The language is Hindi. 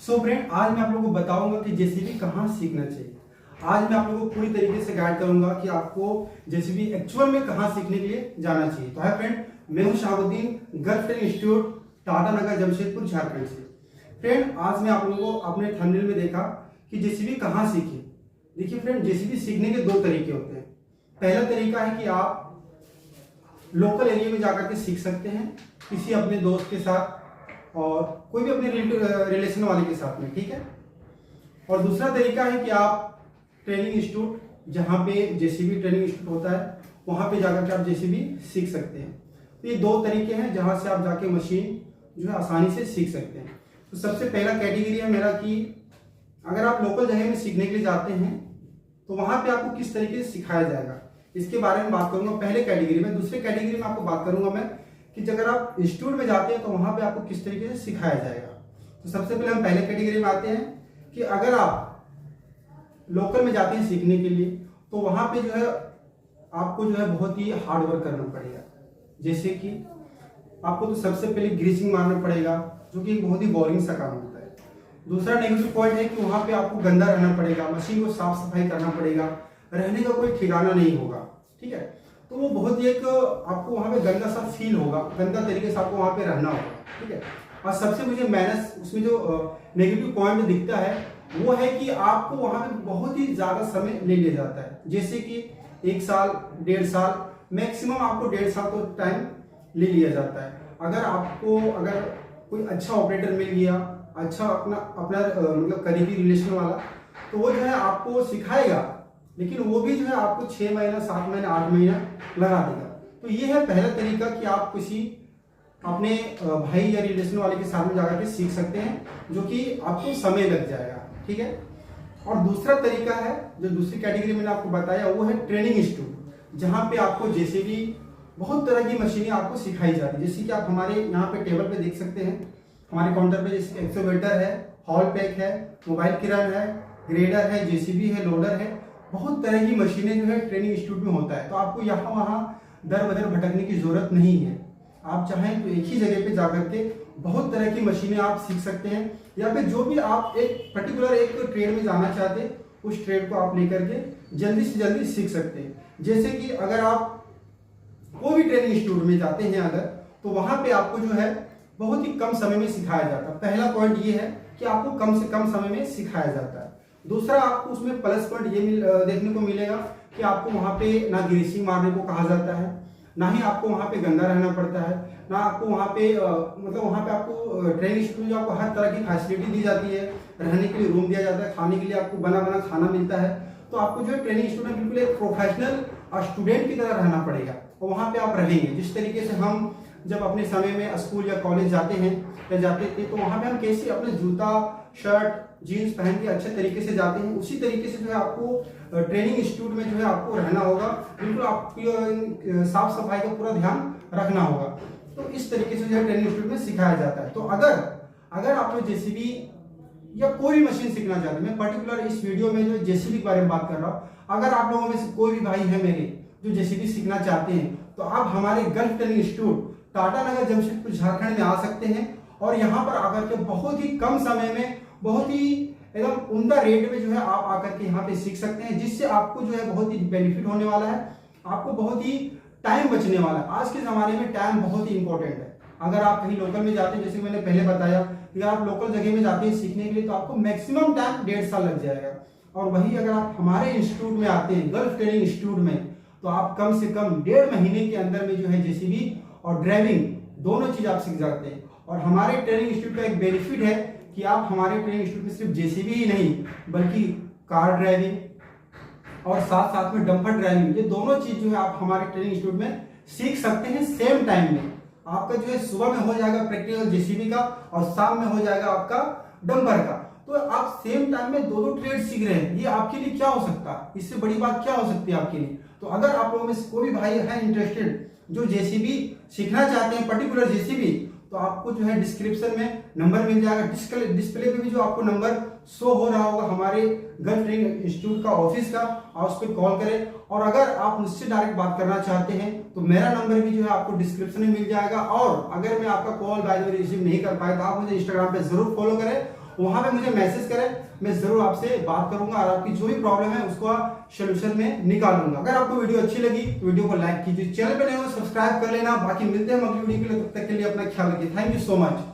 सो फ्रेंड, आज मैं आप लोगों को बताऊंगा कि जेसीबी कहाँ सीखना चाहिए। आज मैं आप लोगों को पूरी तरीके से गाइड करूंगा कि आपको जेसीबी एक्चुअल में कहाँ सीखने के लिए जाना चाहिए। तो है फ्रेंड, मैं हूं Shahabuddin, gulf training institute, Tata Nagar, Jamshedpur, Jharkhand से। फ्रेंड, आज मैं आप लोगों को अपने थंबनेल में देखा कि जेसीबी कहाँ सीखे। देखिए फ्रेंड, जेसीबी सीखने के दो तरीके होते हैं। पहला तरीका है कि आप लोकल एरिया में जाकर के सीख सकते हैं, किसी अपने दोस्त के साथ और कोई भी अपने रिलेशन वाले के साथ में, ठीक है। और दूसरा तरीका है कि आप ट्रेनिंग इंस्टीट्यूट, जहाँ पे जेसीबी ट्रेनिंग इंस्टीट्यूट होता है, वहाँ पे जाकर के आप जेसीबी सीख सकते हैं। तो ये दो तरीके हैं जहाँ से आप जाके मशीन जो है आसानी से सीख सकते हैं। तो सबसे पहला कैटेगरी है मेरा कि अगर आप लोकल जगह में सीखने के लिए जाते हैं तो वहाँ पे आपको किस तरीके से सिखाया जाएगा, इसके बारे में बात करूंगा पहले कैटेगरी में। दूसरे कैटेगरी में आपको बात करूंगा मैं कि अगर आप इंस्टीट्यूट में जाते हैं तो वहां पे आपको किस तरीके से सिखाया जाएगा। तो सबसे पहले हम पहले कैटेगरी में आते हैं कि अगर आप लोकल में जाते हैं सीखने के लिए तो वहां पे जो है आपको जो है बहुत ही हार्ड वर्क करना पड़ेगा। जैसे कि आपको तो सबसे पहले ग्रीसिंग मारना पड़ेगा, जो कि एक बहुत ही बोरिंग सा काम होता है। दूसरा नेगेटिव पॉइंट है कि वहां पे आपको गंदा रहना पड़ेगा, मशीन को साफ सफाई करना पड़ेगा, रहने का कोई ठिकाना नहीं होगा, ठीक है। तो वो बहुत ही एक आपको वहां पे गंदा सा फील होगा, गंदा तरीके से आपको वहां पे रहना होगा, ठीक है। और सबसे मुझे माइनस उसमें जो नेगेटिव पॉइंट दिखता है वो है कि आपको वहां पे बहुत ही ज्यादा समय ले लिया जाता है। जैसे कि 1 साल 1.5 साल, मैक्सिमम आपको 1.5 साल तो टाइम ले लिया जाता है। अगर कोई अच्छा ऑपरेटर मिल गया, अच्छा अपना मतलब करीबी रिलेशन वाला, तो वो जो है आपको सिखाएगा, लेकिन वो भी जो है आपको 6 महीना 7 महीना 8 महीना लगा देगा। तो ये है पहला तरीका कि आप किसी अपने भाई या रिलेशन वाले के साथ में जाकर के सीख सकते हैं, जो कि आपको समय लग जाएगा, ठीक है। और दूसरा तरीका है जो दूसरी कैटेगरी मैंने आपको बताया, वो है ट्रेनिंग इंस्टीट्यूट, जहाँ पे आपको जेसीबी बहुत तरह की मशीनें आपको सिखाई जाती है। जैसे कि आप हमारे यहाँ पे टेबल पे देख सकते हैं, हमारे काउंटर पे जैसे एक्सोवेटर है, हॉल पैक है, मोबाइल किरण है, ग्रेडर है, जेसीबी है, लोडर है, बहुत तरह की मशीनें जो है ट्रेनिंग इंस्टीट्यूट में होता है। तो आपको यहाँ वहाँ दर बदर भटकने की जरूरत नहीं है। आप चाहें तो एक ही जगह पे जाकर के बहुत तरह की मशीनें आप सीख सकते हैं, या फिर जो भी आप एक पर्टिकुलर एक ट्रेड में जाना चाहते हैं उस ट्रेड को आप लेकर के जल्दी से जल्दी सीख सकते हैं। जैसे कि अगर आप कोई भी ट्रेनिंग इंस्टीट्यूट में जाते हैं अगर, तो वहां पे आपको जो है बहुत ही कम समय में सिखाया जाता है। पहला पॉइंट ये है कि आपको कम से कम समय में सिखाया जाता है। दूसरा, आपको उसमें प्लस पॉइंट ये देखने को मिलेगा कि आपको वहां पे ना ग्रीसिंग मारने को कहा जाता है, ना ही आपको वहां पे गंदा रहना पड़ता है, ना आपको वहां पे मतलब वहां पे आपको ट्रेनिंग इंस्टीट्यूट में आपको हर तरह की फैसिलिटी दी जाती है। रहने के लिए रूम दिया जाता है, खाने के लिए आपको बना बना खाना मिलता है। तो आपको जो है ट्रेनिंग इंस्टीट्यूट में बिल्कुल एक प्रोफेशनल और स्टूडेंट की तरह रहना पड़ेगा, और वहां पे आप रहेंगे जिस तरीके से हम जब अपने समय में स्कूल या कॉलेज जाते हैं या जाते थे, तो वहां पे हम कैसे अपने जूता शर्ट जीन्स पहन के अच्छे तरीके से जाते हैं, उसी तरीके से जो है आपको ट्रेनिंग इंस्टीट्यूट में जो है आपको रहना होगा। बिल्कुल आपकी साफ सफाई का पूरा ध्यान रखना होगा। तो इस तरीके से जो है ट्रेनिंग इंस्टीट्यूट में सिखाया जाता है। तो अगर आप लोग जेसीबी या कोई भी मशीन सीखना चाहते हैं, मैं पर्टिकुलर इस वीडियो में जो जेसीबी के बारे में बात कर रहा हूँ, अगर आप लोगों में से कोई भी भाई है मेरे जो जेसीबी सीखना चाहते हैं, तो आप हमारे gulf training institute Tata Nagar, Jamshedpur, Jharkhand में आ सकते हैं। और यहाँ पर आकर के बहुत ही कम समय में, बहुत ही एकदम उम्दा रेट में जो है आप आकर के यहाँ पे सीख सकते हैं, जिससे आपको जो है बहुत ही बेनिफिट होने वाला है, आपको बहुत ही टाइम बचने वाला है। आज के जमाने में टाइम बहुत ही इंपॉर्टेंट है। अगर आप कहीं लोकल में जाते हैं, जैसे मैंने पहले बताया कि आप लोकल जगह में जाते हैं सीखने के लिए, तो आपको मैक्सिमम टाइम 1.5 साल लग जाएगा। और वही अगर आप हमारे इंस्टीट्यूट में आते हैं, गल्फ ट्रेनिंग इंस्टीट्यूट में, तो आप कम से कम 1.5 महीने के अंदर में जो है जेसीबी और ड्राइविंग दोनों चीज आप सीख जाते हैं। और हमारे ट्रेनिंग इंस्टीट्यूट का एक बेनिफिट है कि आप हमारे ट्रेनिंग इंस्टीट्यूट में सिर्फ जेसीबी ही नहीं, बल्कि कार ड्राइविंग और साथ साथ में डंपर ड्राइविंग, ये दोनों चीज जो है आप हमारे ट्रेनिंग इंस्टीट्यूट में सीख सकते हैं सेम टाइम में। आपका जो है सुबह में हो जाएगा प्रैक्टिकल जेसीबी का, और शाम में हो जाएगा आपका डंपर का। तो आप सेम टाइम में दो ट्रेड सीख रहे हैं, ये आपके लिए क्या हो सकता है, इससे बड़ी बात क्या हो सकती है आपके लिए। तो अगर आप लोगों में से कोई भी भाई है इंटरेस्टेड जो जेसीबी सीखना चाहते हैं, पर्टिकुलर जेसीबी, तो आपको जो है डिस्क्रिप्शन में नंबर मिल जाएगा, डिस्प्ले पे भी जो आपको नंबर शो हो रहा होगा हमारे गल्फ ट्रेनिंग इंस्टीट्यूट का ऑफिस का, आप उस पर कॉल करें। और अगर आप मुझसे डायरेक्ट बात करना चाहते हैं तो मेरा नंबर भी जो है आपको डिस्क्रिप्शन में मिल जाएगा। और अगर मैं आपका call by the way receive नहीं कर पाया तो आप मुझे इंस्टाग्राम पे जरूर फॉलो करें, वहां पे मुझे मैसेज करें, मैं जरूर आपसे बात करूंगा और आपकी जो भी प्रॉब्लम है उसको सोल्यूशन में निकालूंगा। अगर आपको वीडियो अच्छी लगी तो वीडियो को लाइक कीजिए, चैनल पे नए हो सब्सक्राइब कर लेना। बाकी मिलते हैं हम अगली वीडियो के लिए, तब तक के लिए अपना ख्याल रखिए। Thank you so much.